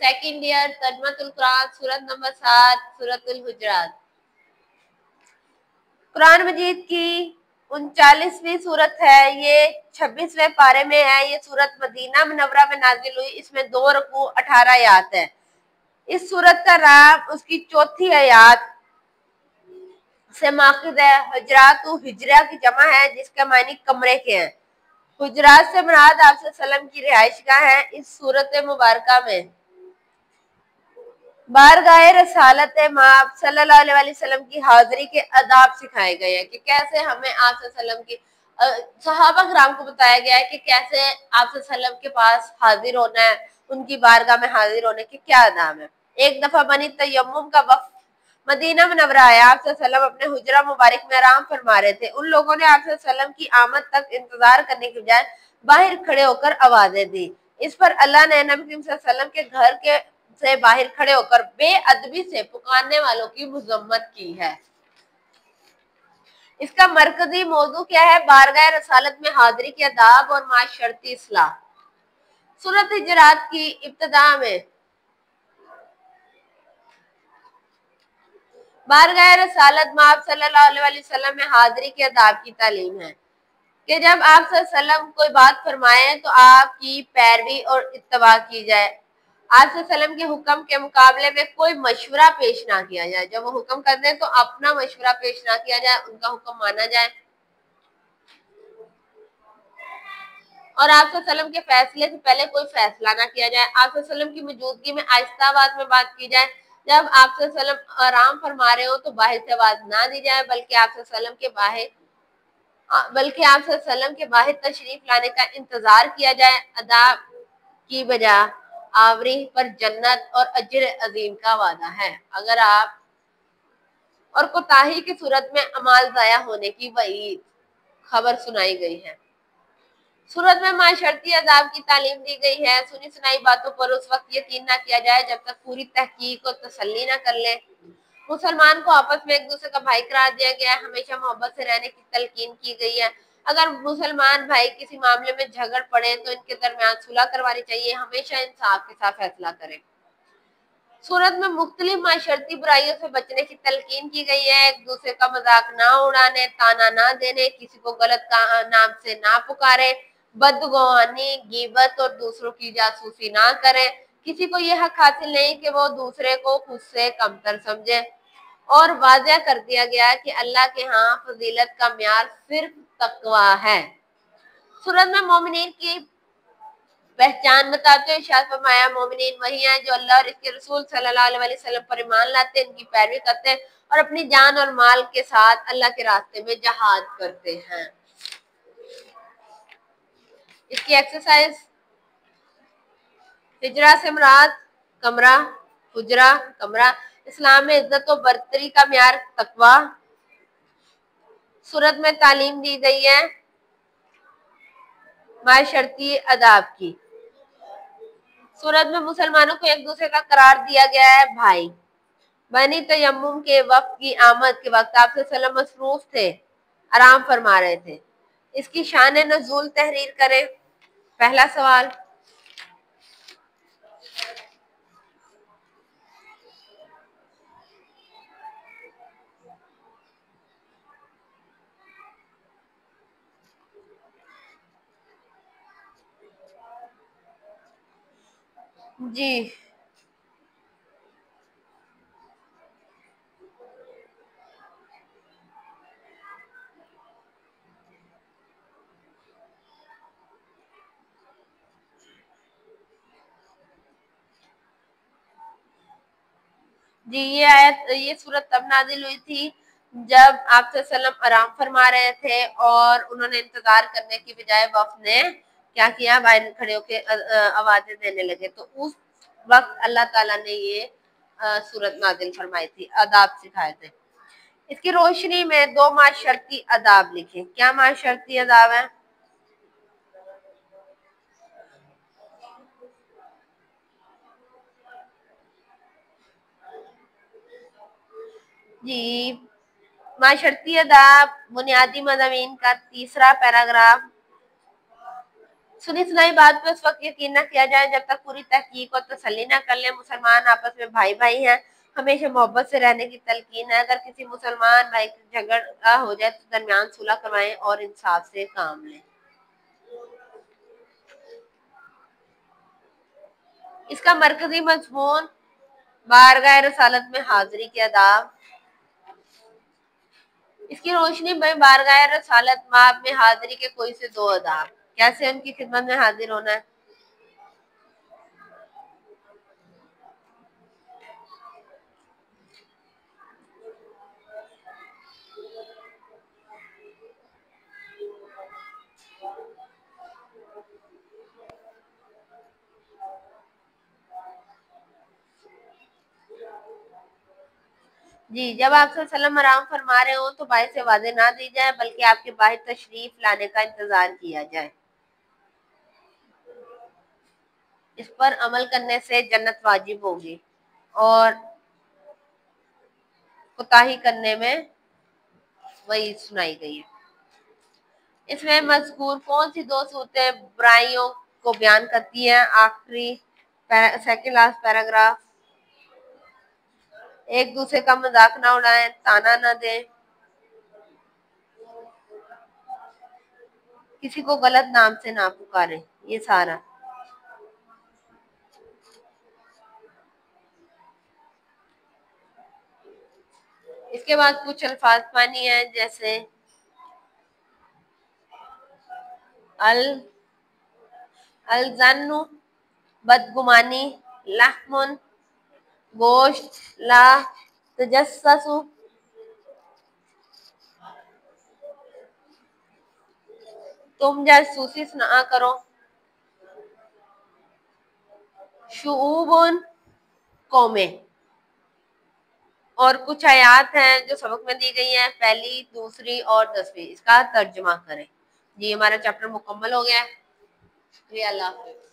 Second year तर्जुमातुल Quran, सूरत number 7, सूरतुल हुजरात। कुरान मजीद की 39वीं सूरत है, ये 26वें पारे में है। ये सूरत मदीना मुनव्वरा में नाजिल हुई। इसमें 2 रुकू 18 आयात है। इस सूरत का नाम उसकी चौथी आयात से माखुद है। हुजरात हिजरा की जमा है, जिसका मानी कमरे के हैं। हुजरात से मुराद आप सल्लल्लाहु की रिहाइशगाह है। इस सूरत मुबारका में बारगाह रसालत माब सल्लल्लाहु अलैहि वसल्लम की हाजिरी के आदाब सिखाए गए हैं कि कैसे हमें आप सल्लल्लाहु की सहाबा किराम को बताया गया है कि कैसे आप सल्लल्लाहु के पास हाजिर होना है, उनकी बारगाह में हाजिर होने के क्या आदाब है। एक दफा बनी तयम्मुम का वक्त मदीना मुनव्वरा आया। आप सल्लल्लाहु अपने हुजरा मुबारक में आराम फरमा रहे थे। उन लोगों ने आप सल्लल्लाहु की आमद तक इंतजार करने के बजाय बाहर खड़े होकर आवाजें दी। इस पर अल्लाह ने नबी सल्लल्लाहु के घर के से बाहर खड़े होकर बेअदबी से पुकारने वालों की मुजम्मत की है। इसका मरकजी मौजू क्या है? बारगाह रसालत में हाजिरी के आदाब और माशरती इस्लाह। सूरत हिजरात की इब्तिदा में बारगाह रसालत में आप सल्लल्लाहु अलैहि वसल्लम में हाजिरी के आदाब की तालीम है कि जब आप सल्लल्लाहु अलैहि वसल्लम कोई बात फरमाएं तो आपकी पैरवी और इत्तबा की जाए। आप सल्लल्लाहु अलैहि वसल्लम के हुक्म के मुकाबले में कोई मशवरा पेश ना किया जाए। जब वो हुक्म कर दें तो अपना मशवरा पेश ना किया जाए, उनका हुक्म माना जाए। और आप सल्लल्लाहु अलैहि वसल्लम के फैसले से पहले कोई फैसला ना किया जाए। आप सल्लल्लाहु अलैहि वसल्लम की मौजूदगी में आहिस्ता आवाज में बात की जाए। जब आप सल्लल्लाहु अलैहि वसल्लम आराम फरमा रहे हो तो बाहर से आवाज ना दी जाए, बल्कि आप सल्लल्लाहु अलैहि वसल्लम के बाहर तशरीफ लाने का इंतजार किया जाए। अदा की बजाय आवरी पर जन्नत और अजर अजीम का वादा है। अगर आप और कोताही की सूरत में अमाल ज़ाया होने की वईद खबर सुनाई गई है। सूरत में माशरती अदाब की तालीम दी गई है। सुनी सुनाई बातों पर उस वक्त यकीन ना किया जाए जब तक पूरी तहकीक और तसल्ली ना कर ले। मुसलमान को आपस में एक दूसरे का भाई करार दिया गया है। हमेशा मोहब्बत से रहने की तलकीन की गई है। अगर मुसलमान भाई किसी मामले में झगड़ पड़े तो इनके दरमियान सुलह करवानी चाहिए। हमेशा इंसाफ के साथ फैसला करें। सूरत में मुख्तलिफ माशरती बुराइयों से बचने की तलकीन की गई है। एक दूसरे का मजाक ना उड़ाने, ताना ना देने, किसी को गलत नाम से ना पुकारे, बदगुमानी, गीबत और दूसरों की जासूसी ना करें। किसी को यह हक हासिल नहीं कि वो दूसरे को खुद से कमतर समझे। और वाज़ेह कर दिया गया कि अल्लाह के यहाँ फजीलत का म्यार सिर्फ तकवा है। सूरत में मोमिनीन की पहचान बताते हुए इरशाद फरमाया, मोमिनीन वही हैं जो अल्लाह और इसके रसूल सल्लल्लाहु अलैहि वसल्लम पर ईमान लाते हैं, इनकी पैरवी करते हैं और अपनी जान और माल के साथ अल्लाह के रास्ते में जहाद करते हैं। इसकी एक्सरसाइज, हिजरा से मुराद कमरा, हुजरा कमरा। इस्लाम में इज्जत और बरतरी का म्यार तकवा। सूरत में तालीम दी गई है माशरती अदाब की। सूरत में मुसलमानों को एक दूसरे का करार दिया गया है भाई। बनी तयम्मुम के वक्त की आमद के वक्त आप सल्लल्लाहु मसरूफ थे, आराम फरमा रहे थे। इसकी शान नज़ूल तहरीर करें। पहला सवाल, जी जी ये सूरत तब नाजिल हुई थी जब आप सल्लल्लाहु आराम फरमा रहे थे और उन्होंने इंतजार करने की बजाय वक्त ने क्या किया, बाहर खड़े होकर आवाजें देने लगे। तो उस वक्त अल्लाह ताला ने ये सूरत नाजिल फरमाई थी, आदाब सिखाए थे। इसकी रोशनी में 2 माशरती आदाब लिखे। क्या माशरती आदाब है? जी, माशरती अदाब बुनियादी मज़ामीन का तीसरा पैराग्राफ सुनी सुनाई बात पे उस वक्त यकीन न किया जाए जब तक पूरी तहकीक और तसल्ली न कर ले। मुसलमान आपस में भाई भाई हैं, हमेशा मोहब्बत से रहने की तलकीन है। अगर किसी मुसलमान भाई का झगड़ा हो जाए तो दरमियान सुलह करवाएं और इंसाफ से काम लें। इसका मरकजी मजमून बारगाह रसालत में हाजिरी के आदाब। इसकी रोशनी में बारगाह रसालत में हाजिरी के कोई से दो आदाब। कैसे उनकी खिदमत में हाजिर होना है। जी, जब आप सल्लम आराम फरमा रहे हो तो बाहर से वादे ना दी जाए, बल्कि आपके बाहर तशरीफ लाने का इंतजार किया जाए। इस पर अमल करने से जन्नत वाजिब होगी और कोताही करने में वही सुनाई गई है। इसमें मज़कूर कौन सी दो सूरतें बुराइयों को बयान करती हैं। आखिरी सेकंड लास्ट पैराग्राफ। एक दूसरे का मजाक ना उड़ाएं, ताना ना दें, किसी को गलत नाम से ना पुकारें। ये सारा। इसके बाद कुछ अल्फाज पानी है, जैसे अल अलजन्नु बदगुमानी, लहमुन गोश्त, ला तजस्ससु तुम जासूसी ना करो, शुऊबुन कौमें। और कुछ आयात हैं जो सबक में दी गई हैं, पहली, दूसरी और 10वीं। इसका तर्जुमा करें। जी, हमारा चैप्टर मुकम्मल हो गया है। अल्लाह हाफ़िज़।